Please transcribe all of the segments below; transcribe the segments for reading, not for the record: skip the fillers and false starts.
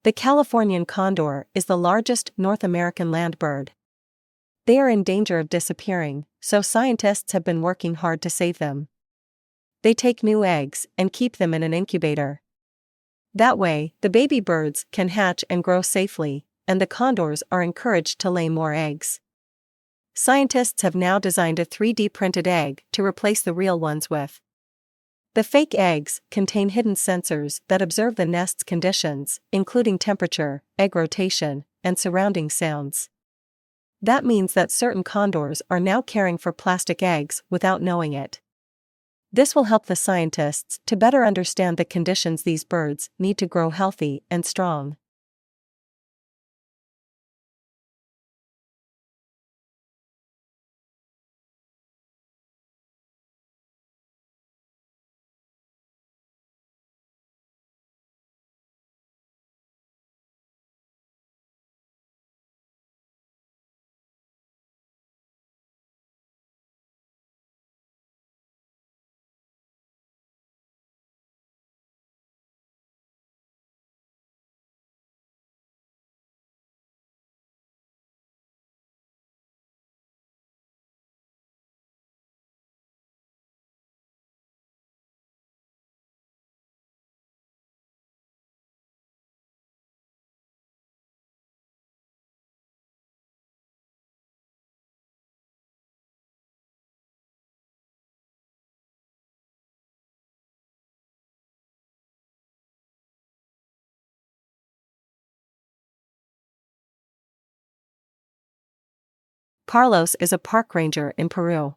The Californian condor is the largest North American land bird. They are in danger of disappearing, so scientists have been working hard to save them. They take new eggs and keep them in an incubator. That way, the baby birds can hatch and grow safely, and the condors are encouraged to lay more eggs. Scientists have now designed a 3D printed egg to replace the real ones with. The fake eggs contain hidden sensors that observe the nest's conditions, including temperature, egg rotation, and surrounding sounds. That means that certain condors are now caring for plastic eggs without knowing it. This will help the scientists to better understand the conditions these birds need to grow healthy and strong. Carlos is a park ranger in Peru.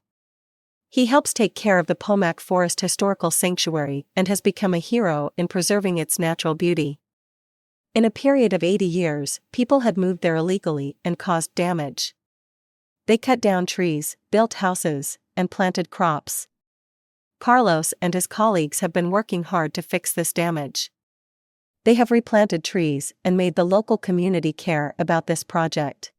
He helps take care of the Pomac Forest Historical Sanctuary and has become a hero in preserving its natural beauty. In a period of 80 years, people had moved there illegally and caused damage. They cut down trees, built houses, and planted crops. Carlos and his colleagues have been working hard to fix this damage. They have replanted trees and made the local community care about this project.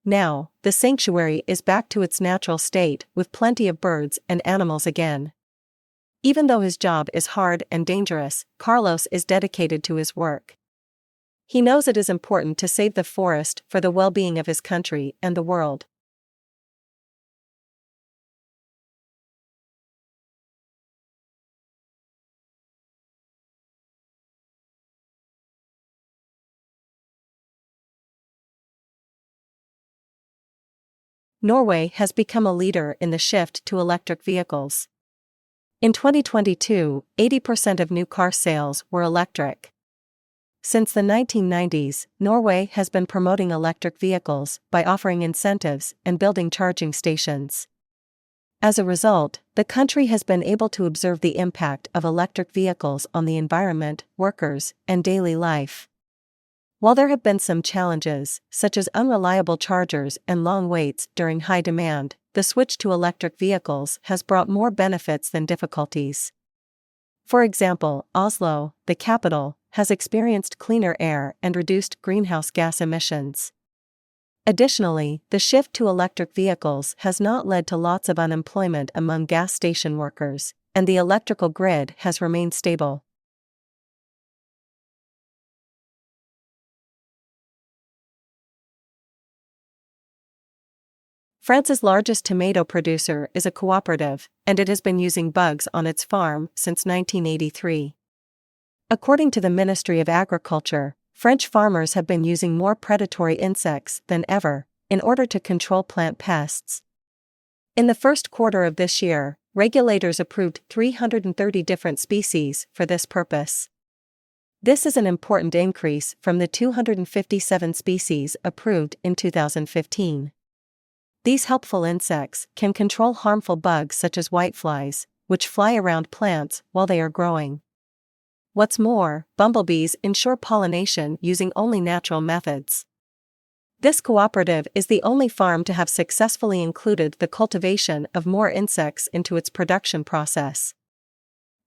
Now, the sanctuary is back to its natural state with plenty of birds and animals again. Even though his job is hard and dangerous, Carlos is dedicated to his work. He knows it is important to save the forest for the well-being of his country and the world. Norway has become a leader in the shift to electric vehicles. In 2022, 80% of new car sales were electric. Since the 1990s, Norway has been promoting electric vehicles by offering incentives and building charging stations. As a result, the country has been able to observe the impact of electric vehicles on the environment, workers, and daily life. While there have been some challenges, such as unreliable chargers and long waits during high demand, the switch to electric vehicles has brought more benefits than difficulties. For example, Oslo, the capital, has experienced cleaner air and reduced greenhouse gas emissions. Additionally, the shift to electric vehicles has not led to lots of unemployment among gas station workers, and the electrical grid has remained stable. France's largest tomato producer is a cooperative, and it has been using bugs on its farm since 1983. According to the Ministry of Agriculture, French farmers have been using more predatory insects than ever in order to control plant pests. In the first quarter of this year, regulators approved 330 different species for this purpose. This is an important increase from the 257 species approved in 2015. These helpful insects can control harmful bugs such as whiteflies, which fly around plants while they are growing. What's more, bumblebees ensure pollination using only natural methods. This cooperative is the only farm to have successfully included the cultivation of more insects into its production process.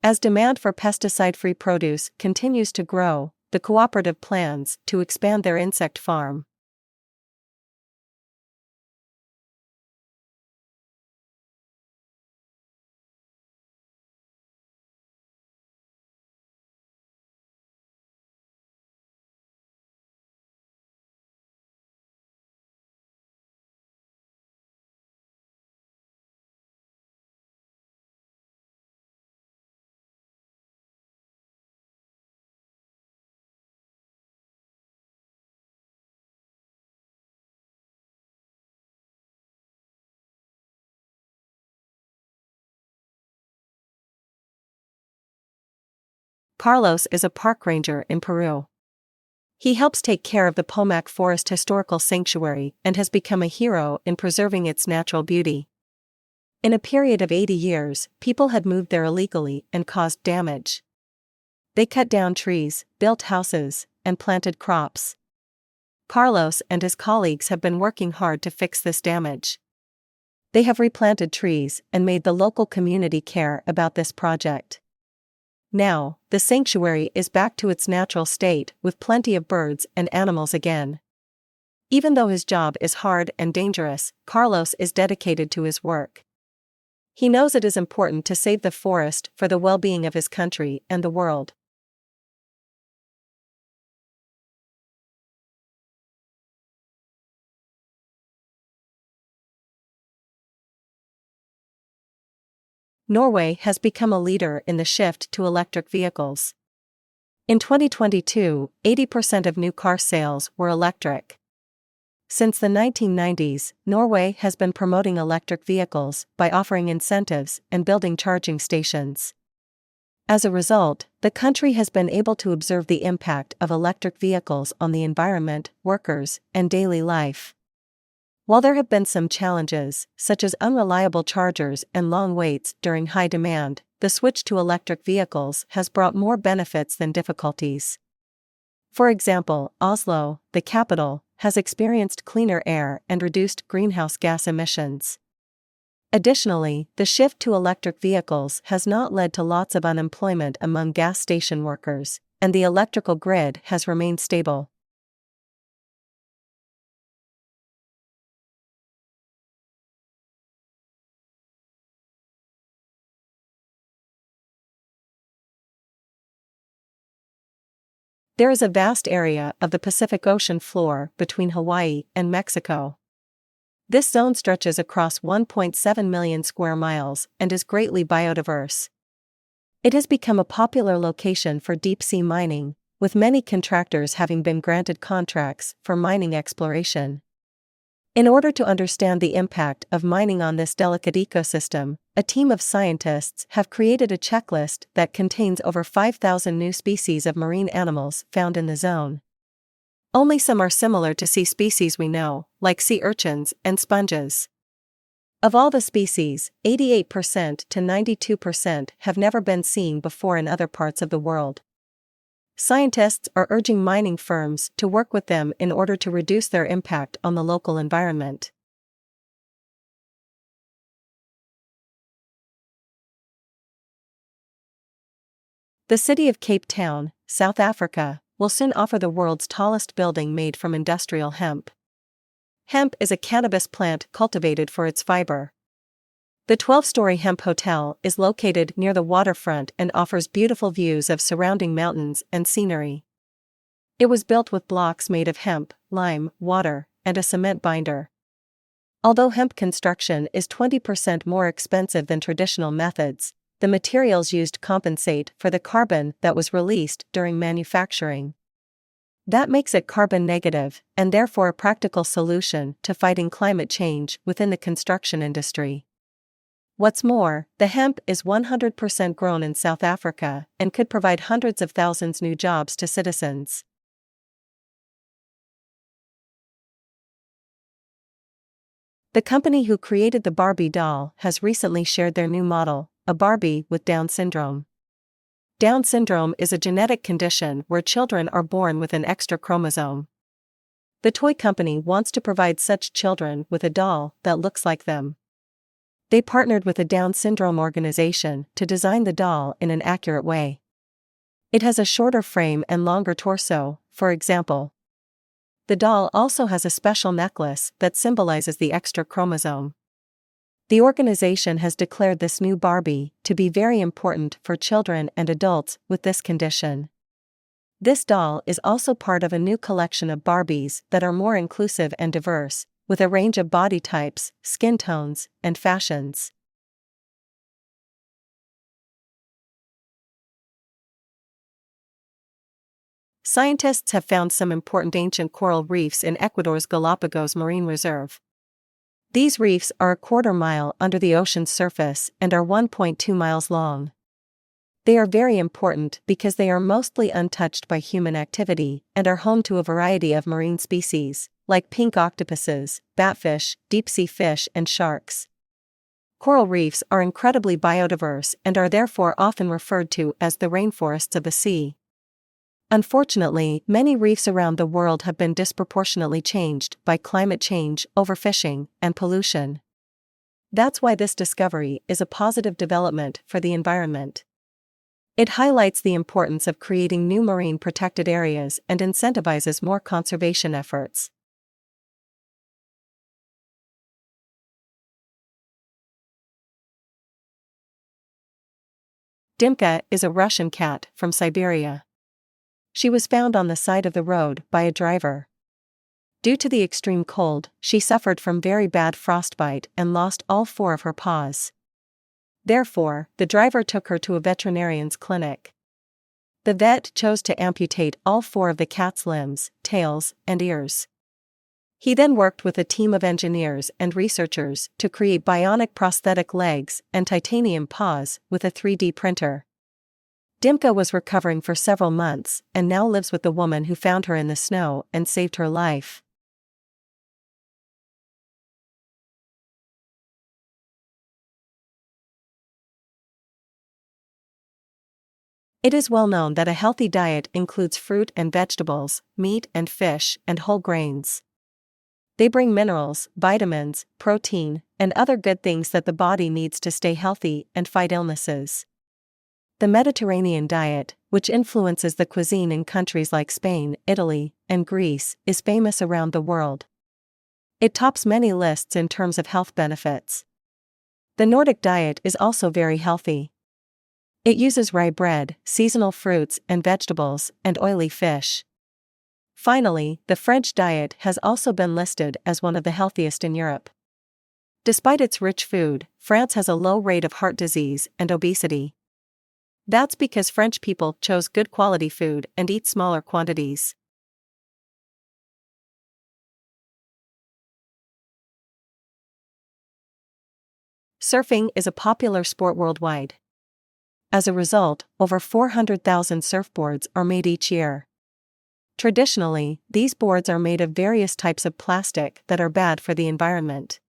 As demand for pesticide-free produce continues to grow, the cooperative plans to expand their insect farm. Carlos is a park ranger in Peru. He helps take care of the Pomac Forest Historical Sanctuary and has become a hero in preserving its natural beauty. In a period of 80 years, people had moved there illegally and caused damage. They cut down trees, built houses, and planted crops. Carlos and his colleagues have been working hard to fix this damage. They have replanted trees and made the local community care about this project. Now, the sanctuary is back to its natural state with plenty of birds and animals again. Even though his job is hard and dangerous, Carlos is dedicated to his work. He knows it is important to save the forest for the well-being of his country and the world. Norway has become a leader in the shift to electric vehicles. In 2022, 80% of new car sales were electric. Since the 1990s, Norway has been promoting electric vehicles by offering incentives and building charging stations. As a result, the country has been able to observe the impact of electric vehicles on the environment, workers, and daily life. While there have been some challenges, such as unreliable chargers and long waits during high demand, the switch to electric vehicles has brought more benefits than difficulties. For example, Oslo, the capital, has experienced cleaner air and reduced greenhouse gas emissions. Additionally, the shift to electric vehicles has not led to lots of unemployment among gas station workers, and the electrical grid has remained stable. There is a vast area of the Pacific Ocean floor between Hawaii and Mexico. This zone stretches across 1.7 million square miles and is greatly biodiverse. It has become a popular location for deep-sea mining, with many contractors having been granted contracts for mining exploration. In order to understand the impact of mining on this delicate ecosystem, a team of scientists have created a checklist that contains over 5,000 new species of marine animals found in the zone. Only some are similar to sea species we know, like sea urchins and sponges. Of all the species, 88% to 92% have never been seen before in other parts of the world. Scientists are urging mining firms to work with them in order to reduce their impact on the local environment. The city of Cape Town, South Africa, will soon offer the world's tallest building made from industrial hemp. Hemp is a cannabis plant cultivated for its fiber. The 12-story hemp hotel is located near the waterfront and offers beautiful views of surrounding mountains and scenery. It was built with blocks made of hemp, lime, water, and a cement binder. Although hemp construction is 20% more expensive than traditional methods, the materials used compensate for the carbon that was released during manufacturing. That makes it carbon negative, and therefore a practical solution to fighting climate change within the construction industry. What's more, the hemp is 100% grown in South Africa and could provide hundreds of thousands new jobs to citizens. The company who created the Barbie doll has recently shared their new model, a Barbie with Down syndrome. Down syndrome is a genetic condition where children are born with an extra chromosome. The toy company wants to provide such children with a doll that looks like them. They partnered with a Down syndrome organization to design the doll in an accurate way. It has a shorter frame and longer torso, for example. The doll also has a special necklace that symbolizes the extra chromosome. The organization has declared this new Barbie to be very important for children and adults with this condition. This doll is also part of a new collection of Barbies that are more inclusive and diverse, with a range of body types, skin tones, and fashions. Scientists have found some important ancient coral reefs in Ecuador's Galapagos Marine Reserve. These reefs are a quarter mile under the ocean's surface and are 1.2 miles long. They are very important because they are mostly untouched by human activity and are home to a variety of marine species, like pink octopuses, batfish, deep-sea fish and sharks. Coral reefs are incredibly biodiverse and are therefore often referred to as the rainforests of the sea. Unfortunately, many reefs around the world have been disproportionately changed by climate change, overfishing, and pollution. That's why this discovery is a positive development for the environment. It highlights the importance of creating new marine protected areas and incentivizes more conservation efforts. Dimka is a Russian cat from Siberia. She was found on the side of the road by a driver. Due to the extreme cold, she suffered from very bad frostbite and lost all 4 of her paws. Therefore, the driver took her to a veterinarian's clinic. The vet chose to amputate all 4 of the cat's limbs, tails, and ears. He then worked with a team of engineers and researchers to create bionic prosthetic legs and titanium paws with a 3D printer. Dimka was recovering for several months and now lives with the woman who found her in the snow and saved her life. It is well known that a healthy diet includes fruit and vegetables, meat and fish, and whole grains. They bring minerals, vitamins, protein, and other good things that the body needs to stay healthy and fight illnesses. The Mediterranean diet, which influences the cuisine in countries like Spain, Italy, and Greece, is famous around the world. It tops many lists in terms of health benefits. The Nordic diet is also very healthy. It uses rye bread, seasonal fruits and vegetables, and oily fish. Finally, the French diet has also been listed as one of the healthiest in Europe. Despite its rich food, France has a low rate of heart disease and obesity. That's because French people chose good quality food and eat smaller quantities. Surfing is a popular sport worldwide. As a result, over 400,000 surfboards are made each year. Traditionally, these boards are made of various types of plastic that are bad for the environment.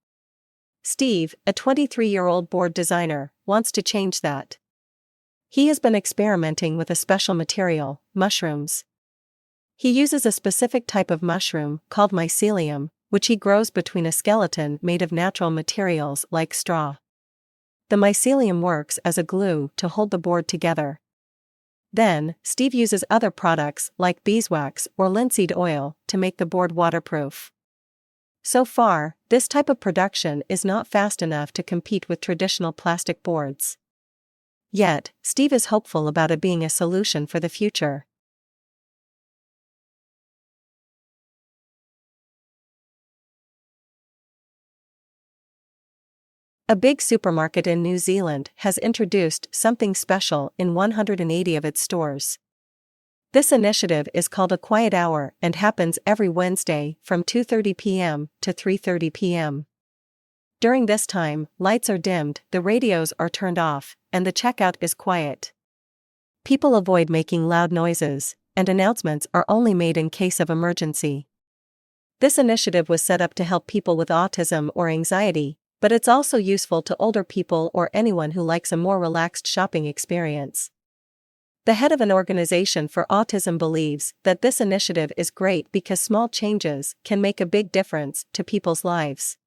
Steve, a 23-year-old board designer, wants to change that. He has been experimenting with a special material, mushrooms. He uses a specific type of mushroom, called mycelium, which he grows between a skeleton made of natural materials like straw. The mycelium works as a glue to hold the board together. Then, Steve uses other products like beeswax or linseed oil to make the board waterproof. So far, this type of production is not fast enough to compete with traditional plastic boards. Yet, Steve is hopeful about it being a solution for the future. A big supermarket in New Zealand has introduced something special in 180 of its stores. This initiative is called a quiet hour and happens every Wednesday from 2:30 p.m. to 3:30 p.m. During this time, lights are dimmed, the radios are turned off, and the checkout is quiet. People avoid making loud noises, and announcements are only made in case of emergency. This initiative was set up to help people with autism or anxiety, but it's also useful to older people or anyone who likes a more relaxed shopping experience. The head of an organization for autism believes that this initiative is great because small changes can make a big difference to people's lives.